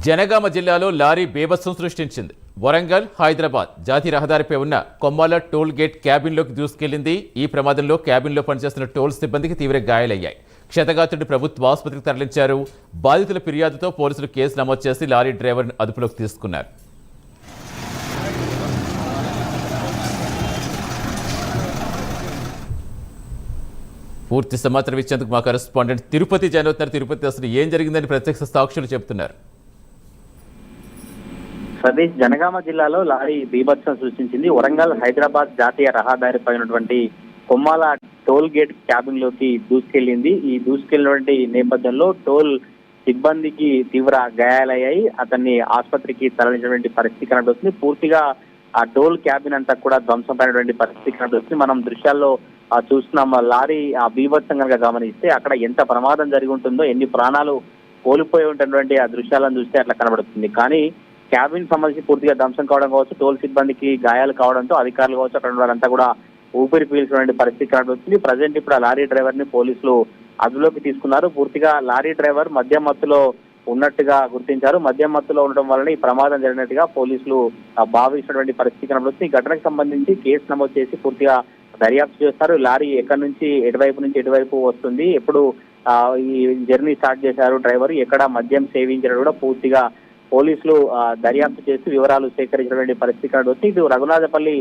జనగామ జిల్లాలో లారీ బీభత్సం సృష్టించింది. వరంగల్ హైదరాబాద్ జాతీయ రహదారిపై ఉన్న కొమ్మాల టోల్ గేట్ క్యాబిన్లోకి దూసుకెళ్లింది. ఈ ప్రమాదంలో క్యాబిన్లో పనిచేస్తున్న టోల్ సిబ్బందికి తీవ్ర గాయాలయ్యాయి. క్షతగాత్రుడిని ప్రభుత్వ ఆసుపత్రికి తరలించారు. బాధితుల ఫిర్యాదుతో పోలీసులు కేసు నమోదు చేసి లారీ డ్రైవర్ను అదుపులోకి తీసుకున్నారు. పూర్తి సమాచారం ఇచ్చేందుకు మా కరెస్పాండెంట్ తిరుపతి జాయిన్ అవుతున్నారు. తిరుపతి, అసలు ఏం జరిగిందని ప్రత్యక్ష సాక్షులు చెబుతున్నారు? సతీష్, జనగామ జిల్లాలో లారీ బీభత్సం సృష్టించింది. వరంగల్ హైదరాబాద్ జాతీయ రహదారిపై ఉన్నటువంటి కొమ్మాల టోల్ గేట్ క్యాబిన్ లోకి దూసుకెళ్లింది. ఈ దూసుకెళ్లినటువంటి నేపథ్యంలో టోల్ సిబ్బందికి తీవ్ర గాయాలయ్యాయి. అతన్ని ఆసుపత్రికి తరలించినటువంటి పరిస్థితి కనబడుతుంది. పూర్తిగా ఆ టోల్ క్యాబిన్ అంతా కూడా ధ్వంసమైనటువంటి పరిస్థితి కనబడుతుంది. మనం దృశ్యాల్లో చూస్తున్నాం. లారీ ఆ బీభత్సం కనుక గమనిస్తే అక్కడ ఎంత ప్రమాదం జరిగి ఉంటుందో, ఎన్ని ప్రాణాలు కోల్పోయి ఉంటున్నటువంటి ఆ దృశ్యాలను చూస్తే అట్లా కనబడుతుంది. కానీ క్యాబిన్ సంబంధించి పూర్తిగా ధ్వంసం కావడం కావచ్చు, టోల్ సిబ్బందికి గాయాలు కావడంతో అధికారులు కావచ్చు, అక్కడ వారంతా కూడా ఊపిరి పీల్చినటువంటి పరిస్థితి కనబడుతుంది. ప్రజెంట్ ఇప్పుడు ఆ లారీ డ్రైవర్ ని పోలీసులు అదుపులోకి తీసుకున్నారు. పూర్తిగా లారీ డ్రైవర్ మద్యం మత్తులో ఉన్నట్టుగా గుర్తించారు. మద్యం మత్తులో ఉండడం వలన ఈ ప్రమాదం జరిగినట్టుగా పోలీసులు భావించినటువంటి పరిస్థితి కనబడుతుంది. ఈ ఘటనకు సంబంధించి కేసు నమోదు చేసి పూర్తిగా దర్యాప్తు చేస్తారు. లారీ ఎక్కడి నుంచి ఎటువైపు వస్తుంది, ఎప్పుడు ఈ జర్నీ స్టార్ట్ చేశారు డ్రైవర్, ఎక్కడ మద్యం సేవించారు కూడా పూర్తిగా పోలీసులు దర్యాప్తు చేసి వివరాలు సేకరించినటువంటి పరిస్థితి కనబడుతుంది. ఇది రఘునాథపల్లి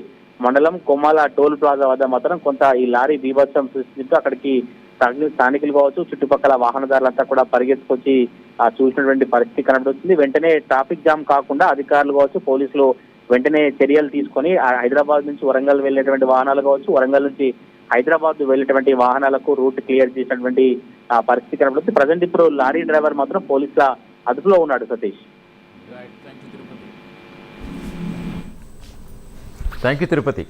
మండలం కొమ్మాల టోల్ ప్లాజా వద్ద మాత్రం కొంత ఈ లారీ బీభత్సం సృష్టిస్తూ అక్కడికి స్థానికులు కావచ్చు, చుట్టుపక్కల వాహనదారులంతా కూడా పరిగెత్తుకొచ్చి చూసినటువంటి పరిస్థితి కనబడుతుంది. వెంటనే ట్రాఫిక్ జామ్ కాకుండా అధికారులు కావచ్చు, పోలీసులు వెంటనే చర్యలు తీసుకొని హైదరాబాద్ నుంచి వరంగల్ వెళ్ళేటువంటి వాహనాలు కావచ్చు, వరంగల్ నుంచి హైదరాబాద్ వెళ్ళేటువంటి వాహనాలకు రూట్ క్లియర్ చేసినటువంటి పరిస్థితి కనబడుతుంది. ప్రజెంట్ ఇప్పుడు లారీ డ్రైవర్ మాత్రం పోలీసుల అదుపులో ఉన్నాడు. Satish, thank you Tirupati.